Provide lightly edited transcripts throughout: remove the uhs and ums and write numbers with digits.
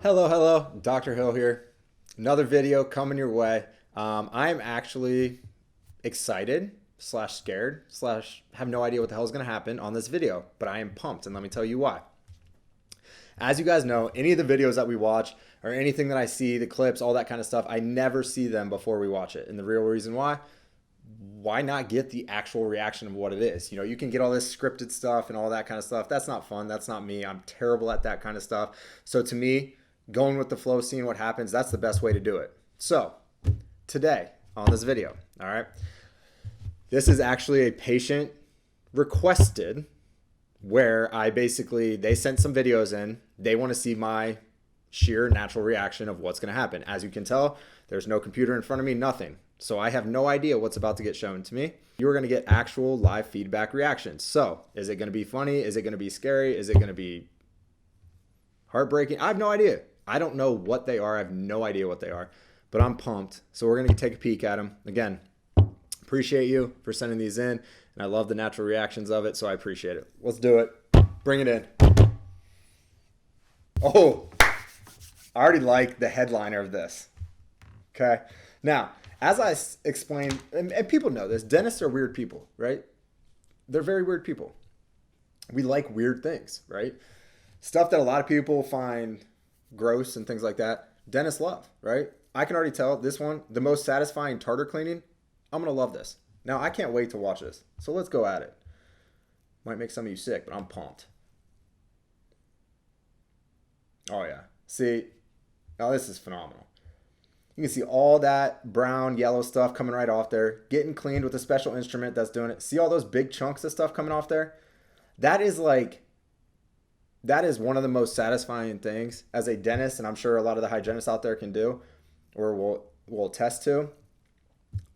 Hello, Dr. Hill here. Another video coming your way. I'm actually excited slash scared slash have no idea what the hell is going to happen on this video, but I am pumped, and let me tell you why. As you guys know, any of the videos that we watch or anything that I see, the clips, all that kind of stuff, I never see them before we watch it. And the real reason why not get the actual reaction of what it is? You know, you can get all this scripted stuff and all that kind of stuff. That's not fun. That's not me. I'm terrible at that kind of stuff. So to me, going with the flow, seeing what happens, that's the best way to do it. So today on this video, all right, this is actually a patient requested where they sent some videos in. They want to see my sheer natural reaction of what's going to happen. As you can tell, there's no computer in front of me, nothing. So I have no idea what's about to get shown to me. You're going to get actual live feedback reactions. So is it going to be funny? Is it going to be scary? Is it going to be heartbreaking? I have no idea. I don't know what they are. I have no idea what they are, but I'm pumped. So we're going to take a peek at them. Again, appreciate you for sending these in, and I love the natural reactions of it, so I appreciate it. Let's do it. Bring it in. Oh, I already like the headliner of this. Okay. Now, as I explained, and people know this, dentists are weird people, right? They're very weird people. We like weird things, right? Stuff that a lot of people find gross and things like that, dentists love, right? I can already tell this one, the most satisfying tartar cleaning, I'm going to love this. Now, I can't wait to watch this. So let's go at it. Might make some of you sick, but I'm pumped. Oh, yeah. See, now this is phenomenal. You can see all that brown, yellow stuff coming right off there, getting cleaned with a special instrument that's doing it. See all those big chunks of stuff coming off there? That is one of the most satisfying things as a dentist, and I'm sure a lot of the hygienists out there can do or will attest to.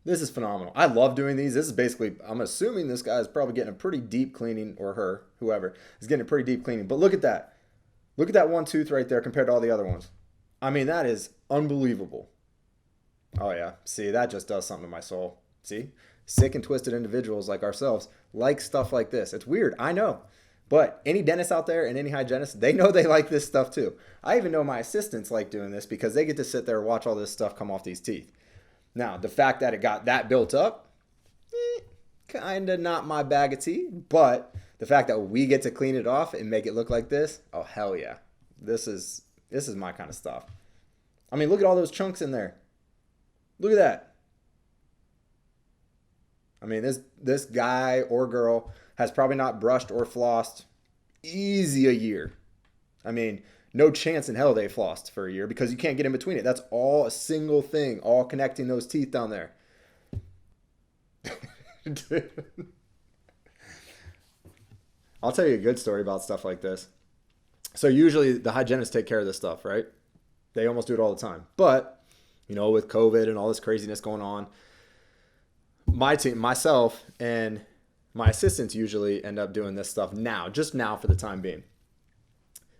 This is phenomenal. I love doing these. This is basically, I'm assuming this guy is probably getting a pretty deep cleaning, or her, whoever, is getting a pretty deep cleaning. But look at that. Look at that one tooth right there compared to all the other ones. I mean, that is unbelievable. Oh, yeah. See, that just does something to my soul. See? Sick and twisted individuals like ourselves like stuff like this. It's weird. I know. But any dentist out there and any hygienist, they know they like this stuff too. I even know my assistants like doing this because they get to sit there and watch all this stuff come off these teeth. Now, the fact that it got that built up, kind of not my bag of tea. But the fact that we get to clean it off and make it look like this, oh, hell yeah. This is my kind of stuff. I mean, look at all those chunks in there. Look at that. I mean, this guy or girl has probably not brushed or flossed easy a year. I mean, no chance in hell they flossed for a year because you can't get in between it. That's all a single thing, all connecting those teeth down there. Dude. I'll tell you a good story about stuff like this. So usually the hygienists take care of this stuff, right? They almost do it all the time. But, you know, with COVID and all this craziness going on, my team, myself, and my assistants usually end up doing this stuff now, just now for the time being.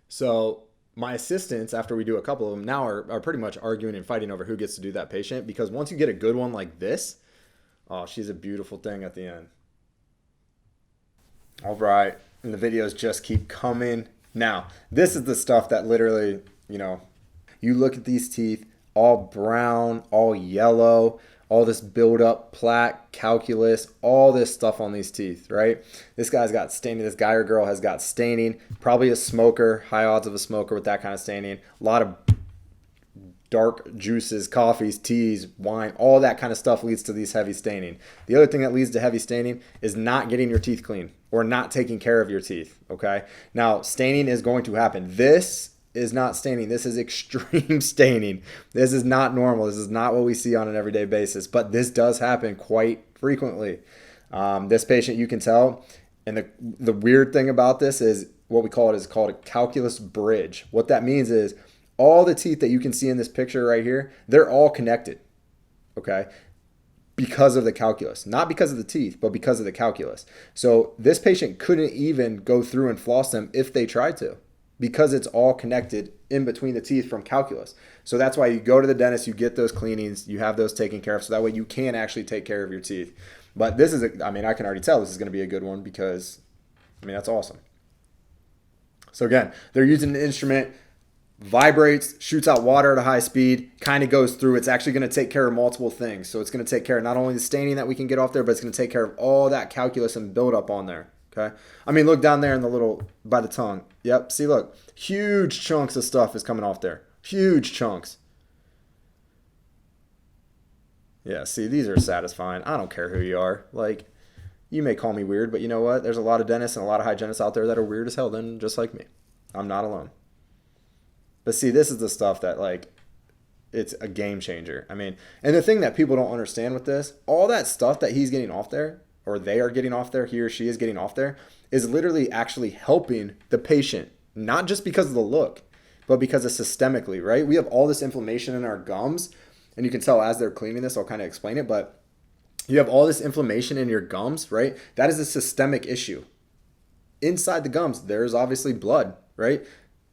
So my assistants, after we do a couple of them, now are pretty much arguing and fighting over who gets to do that patient, because once you get a good one like this, oh, she's a beautiful thing at the end. All right. And the videos just keep coming. Now, this is the stuff that literally, you know, you look at these teeth, all brown, all yellow, all this buildup, plaque, calculus, all this stuff on these teeth, right? This guy's got staining. This guy or girl has got staining. Probably a smoker, high odds of a smoker with that kind of staining. A lot of dark juices, coffees, teas, wine, all that kind of stuff leads to these heavy staining. The other thing that leads to heavy staining is not getting your teeth clean or not taking care of your teeth, okay? Now, staining is going to happen. This is not staining. This is extreme staining. This is not normal. This is not what we see on an everyday basis, but this does happen quite frequently. This patient, you can tell, and the weird thing about this is what we call it is called a calculus bridge. What that means is all the teeth that you can see in this picture right here, they're all connected, okay? Because of the calculus. Not because of the teeth, but because of the calculus. So this patient couldn't even go through and floss them if they tried to, because it's all connected in between the teeth from calculus. So that's why you go to the dentist, you get those cleanings, you have those taken care of, so that way you can actually take care of your teeth. But this is, I can already tell this is going to be a good one because, that's awesome. So again, they're using an instrument vibrates, shoots out water at a high speed, kind of goes through. It's actually going to take care of multiple things. So it's going to take care of not only the staining that we can get off there, but it's going to take care of all that calculus and buildup on there. Okay. I mean, look down there in the little, by the tongue. Yep. See, look, huge chunks of stuff is coming off there. Huge chunks. Yeah. See, these are satisfying. I don't care who you are. Like, you may call me weird, but you know what? There's a lot of dentists and a lot of hygienists out there that are weird as hell, then just like me. I'm not alone. But see, this is the stuff that, like, it's a game changer. I mean, and the thing that people don't understand with this, all that stuff that he's getting off there, or they are getting off there, he or she is getting off there, is literally actually helping the patient, not just because of the look, but because of systemically, right? We have all this inflammation in our gums, and you can tell as they're cleaning this, I'll kind of explain it, but you have all this inflammation in your gums, right? That is a systemic issue. Inside the gums, there's obviously blood, right?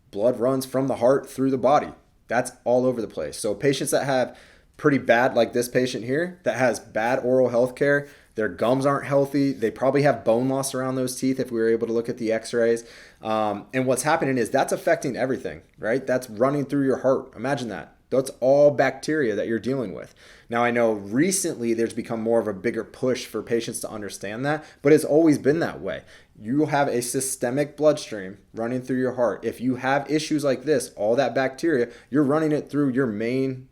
Blood runs from the heart through the body. That's all over the place. So patients that have pretty bad, like this patient here, that has bad oral health care, their gums aren't healthy. They probably have bone loss around those teeth if we were able to look at the x-rays. And what's happening is that's affecting everything, right? That's running through your heart. Imagine that. That's all bacteria that you're dealing with. Now, I know recently there's become more of a bigger push for patients to understand that, but it's always been that way. You have a systemic bloodstream running through your heart. If you have issues like this, all that bacteria, you're running it through your main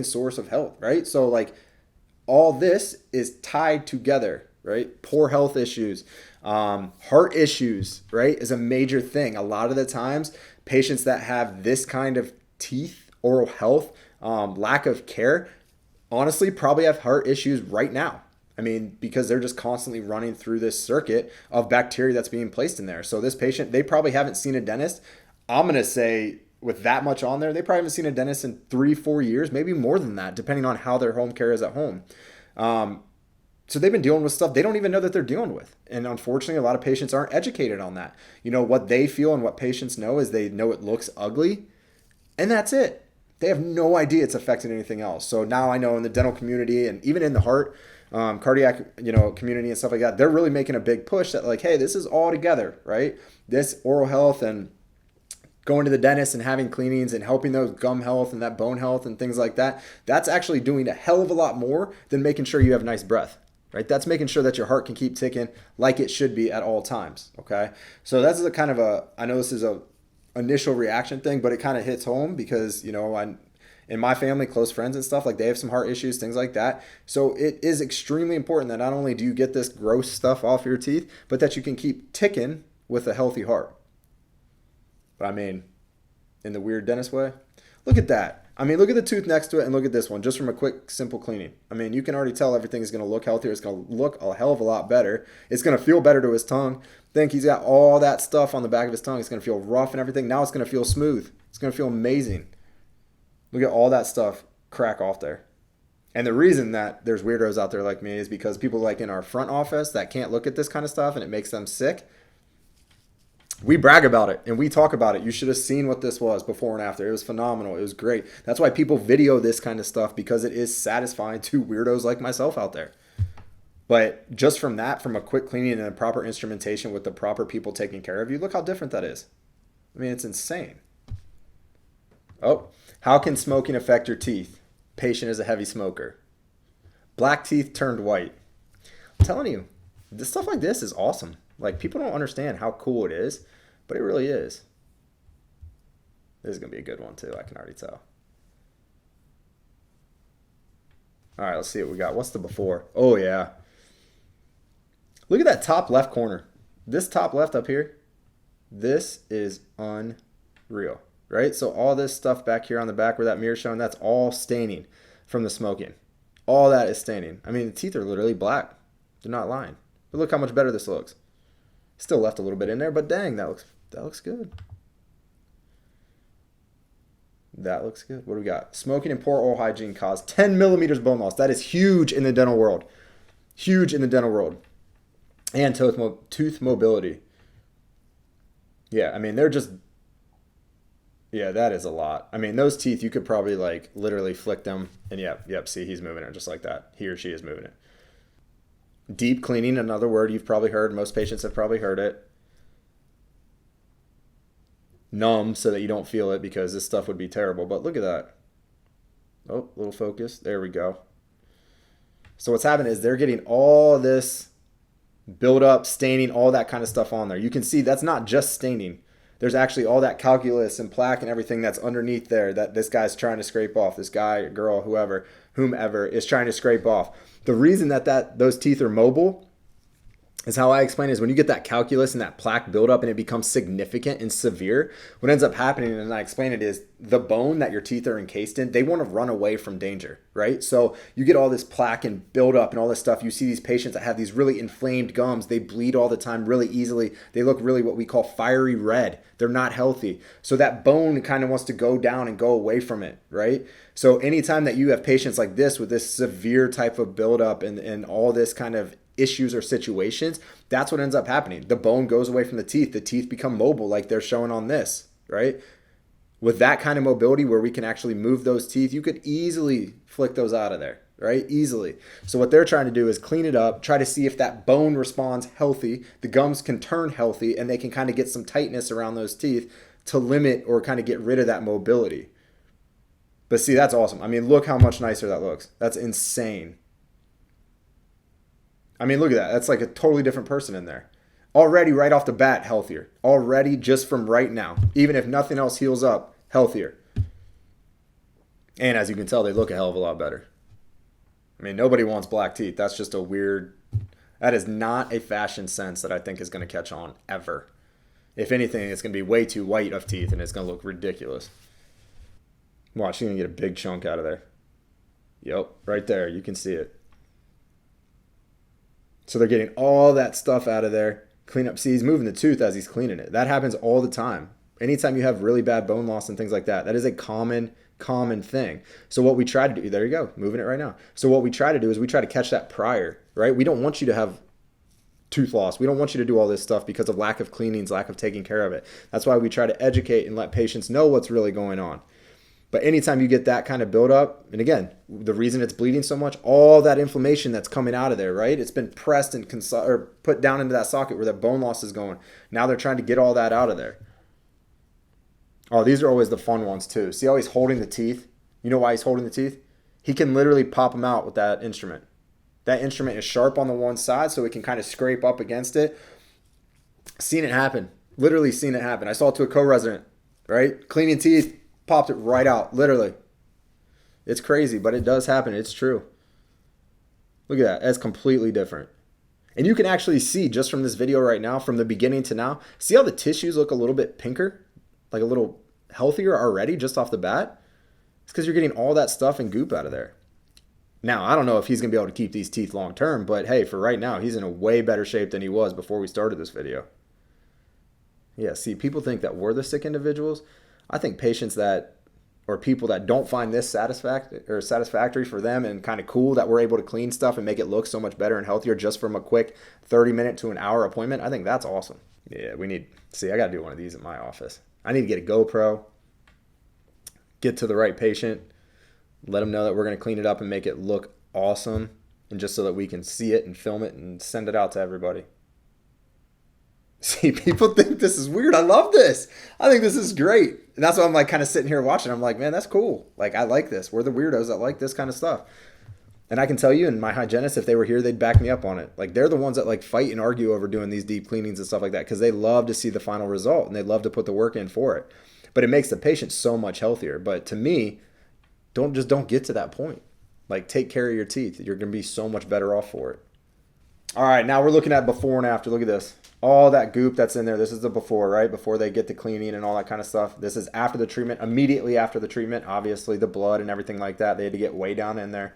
source of health, right? So like all this is tied together, right? Poor health issues, heart issues, right, is a major thing. A lot of the times, patients that have this kind of teeth, oral health, lack of care, honestly probably have heart issues right now. I mean, because they're just constantly running through this circuit of bacteria that's being placed in there. So this patient, they probably haven't seen a dentist. I'm going to say with that much on there, they probably haven't seen a dentist in 3-4 years, maybe more than that, depending on how their home care is at home. So they've been dealing with stuff they don't even know that they're dealing with. And unfortunately, a lot of patients aren't educated on that. You know, what they feel and what patients know is they know it looks ugly, and that's it. They have no idea it's affecting anything else. So now I know in the dental community and even in the heart, cardiac, community and stuff like that, they're really making a big push that like, hey, this is all together, right? This oral health and going to the dentist and having cleanings and helping those gum health and that bone health and things like that, that's actually doing a hell of a lot more than making sure you have nice breath, right? That's making sure that your heart can keep ticking like it should be at all times, okay? So that's a kind of I know this is a initial reaction thing, but it kind of hits home because, in my family, close friends and stuff, like they have some heart issues, things like that. So it is extremely important that not only do you get this gross stuff off your teeth, but that you can keep ticking with a healthy heart. But I mean, in the weird dentist way, look at that. I mean, look at the tooth next to it and look at this one, just from a quick, simple cleaning. I mean, you can already tell everything is going to look healthier. It's going to look a hell of a lot better. It's going to feel better to his tongue. Think he's got all that stuff on the back of his tongue. It's going to feel rough and everything. Now it's going to feel smooth. It's going to feel amazing. Look at all that stuff crack off there. And the reason that there's weirdos out there like me is because people like in our front office that can't look at this kind of stuff and it makes them sick. We brag about it and we talk about it. You should have seen what this was before and after. It was phenomenal. It was great. That's why people video this kind of stuff, because it is satisfying to weirdos like myself out there. But just from that, from a quick cleaning and a proper instrumentation with the proper people taking care of you, look how different that is. I mean, it's insane. Oh, how can smoking affect your teeth? Patient is a heavy smoker. Black teeth turned white. I'm telling you, this stuff like this is awesome. Like, people don't understand how cool it is, but it really is. This is going to be a good one, too. I can already tell. All right, let's see what we got. What's the before? Oh, yeah. Look at that top left corner. This top left up here, this is unreal, right? So all this stuff back here on the back where that mirror's showing, that's all staining from the smoking. All that is staining. I mean, the teeth are literally black. They're not lying. But look how much better this looks. Still left a little bit in there, but dang, that looks good. That looks good. What do we got? Smoking and poor oral hygiene caused 10 millimeters bone loss. That is huge in the dental world. Huge in the dental world. And tooth mobility. Yeah, I mean, they're just... Yeah, that is a lot. I mean, those teeth, you could probably, like, literally flick them. And yep, see, he's moving it just like that. He or she is moving it. Deep cleaning, another word you've probably heard. Most patients have probably heard it. numb so that you don't feel it, because this stuff would be terrible. But look at that. Oh, little focus. There we go. So what's happening is they're getting all this build up, staining, all that kind of stuff on there. You can see that's not just staining. There's actually all that calculus and plaque and everything that's underneath there that this guy's trying to scrape off. This guy, girl, whomever is trying to scrape off. The reason that those teeth are mobile is how I explain it, is when you get that calculus and that plaque buildup and it becomes significant and severe, what ends up happening, and I explain it, is the bone that your teeth are encased in, they want to run away from danger, right? So you get all this plaque and buildup and all this stuff. You see these patients that have these really inflamed gums. They bleed all the time really easily. They look really what we call fiery red. They're not healthy. So that bone kind of wants to go down and go away from it, right? So anytime that you have patients like this with this severe type of buildup and all this kind of issues or situations, that's what ends up happening. The bone goes away from the teeth become mobile like they're showing on this, right? With that kind of mobility where we can actually move those teeth, you could easily flick those out of there, right? Easily. So what they're trying to do is clean it up, try to see if that bone responds healthy, the gums can turn healthy, and they can kind of get some tightness around those teeth to limit or kind of get rid of that mobility. But see, that's awesome. I mean, look how much nicer that looks. That's insane. I mean, look at that. That's like a totally different person in there. Already right off the bat, healthier. Already just from right now. Even if nothing else heals up, healthier. And as you can tell, they look a hell of a lot better. I mean, nobody wants black teeth. That's just a weird... That is not a fashion sense that I think is going to catch on ever. If anything, it's going to be way too white of teeth and it's going to look ridiculous. Watch, you're going to get a big chunk out of there. Yep, right there. You can see it. So they're getting all that stuff out of there. Clean up. See, he's moving the tooth as he's cleaning it. That happens all the time. Anytime you have really bad bone loss and things like that, that is a common thing. So what we try to do, there you go, moving it right now. So what we try to do is we try to catch that prior, right? We don't want you to have tooth loss. We don't want you to do all this stuff because of lack of cleanings, lack of taking care of it. That's why we try to educate and let patients know what's really going on. But anytime you get that kind of buildup, and again, the reason it's bleeding so much, all that inflammation that's coming out of there, right? It's been pressed and put down into that socket where that bone loss is going. Now they're trying to get all that out of there. Oh, these are always the fun ones too. See how he's holding the teeth? You know why he's holding the teeth? He can literally pop them out with that instrument. That instrument is sharp on the one side, so it can kind of scrape up against it. Seen it happen. Literally seen it happen. I saw it to a co-resident, right? Cleaning teeth. Popped it right out, literally. It's crazy, but it does happen. It's true. Look at that. That's completely different. And you can actually see just from this video right now, from the beginning to now, see how the tissues look a little bit pinker? Like a little healthier already just off the bat? It's because you're getting all that stuff and goop out of there. Now, I don't know if he's going to be able to keep these teeth long term, but hey, for right now, he's in a way better shape than he was before we started this video. Yeah, see, people think that we're the sick individuals. I think patients that, or people that don't find this satisfactory for them and kind of cool that we're able to clean stuff and make it look so much better and healthier just from a quick 30-minute to an hour appointment, I think that's awesome. Yeah, I got to do one of these in my office. I need to get a GoPro, get to the right patient, let them know that we're going to clean it up and make it look awesome, and just so that we can see it and film it and send it out to everybody. See, people think this is weird. I love this. I think this is great. And that's why I'm like kind of sitting here watching. I'm like, man, that's cool. Like, I like this. We're the weirdos that like this kind of stuff. And I can tell you, and my hygienists, if they were here, they'd back me up on it. Like, they're the ones that like fight and argue over doing these deep cleanings and stuff like that because they love to see the final result and they love to put the work in for it. But it makes the patient so much healthier. But to me, don't get to that point. Like, take care of your teeth. You're going to be so much better off for it. All right, now we're looking at before and after. Look at this. All that goop that's in there. This is the before, right? Before they get the cleaning and all that kind of stuff. This is after the treatment, immediately after the treatment. Obviously, the blood and everything like that. They had to get way down in there.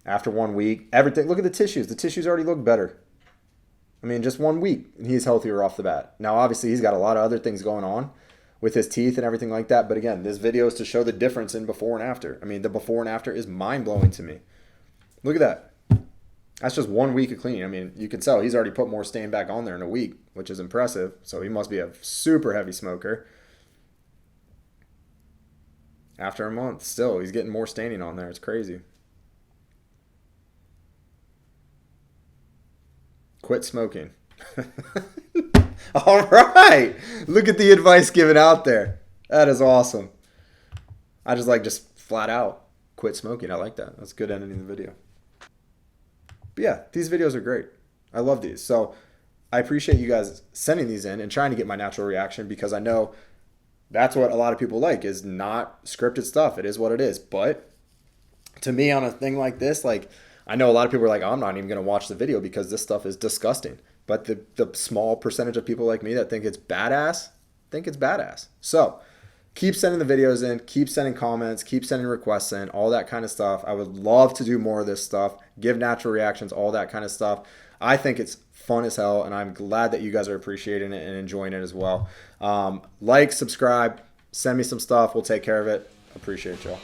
After 1 week, everything. Look at the tissues. The tissues already look better. I mean, just 1 week, and he's healthier off the bat. Now, obviously, he's got a lot of other things going on with his teeth and everything like that. But again, this video is to show the difference in before and after. I mean, the before and after is mind-blowing to me. Look at that. That's just 1 week of cleaning. I mean, you can tell he's already put more stain back on there in a week, which is impressive. So he must be a super heavy smoker. After a month, still, he's getting more staining on there. It's crazy. Quit smoking. All right. Look at the advice given out there. That is awesome. I just flat out quit smoking. I like that. That's good ending the video. But yeah, these videos are great. I love these. So I appreciate you guys sending these in and trying to get my natural reaction, because I know that's what a lot of people like, is not scripted stuff. It is what it is. But to me, on a thing like this, like, I know a lot of people are like, oh, I'm not even going to watch the video because this stuff is disgusting. But the small percentage of people like me that think it's badass, think it's badass. So keep sending the videos in, keep sending comments, keep sending requests in, all that kind of stuff. I would love to do more of this stuff, give natural reactions, all that kind of stuff. I think it's fun as hell, and I'm glad that you guys are appreciating it and enjoying it as well. Like, subscribe, send me some stuff. We'll take care of it. Appreciate y'all.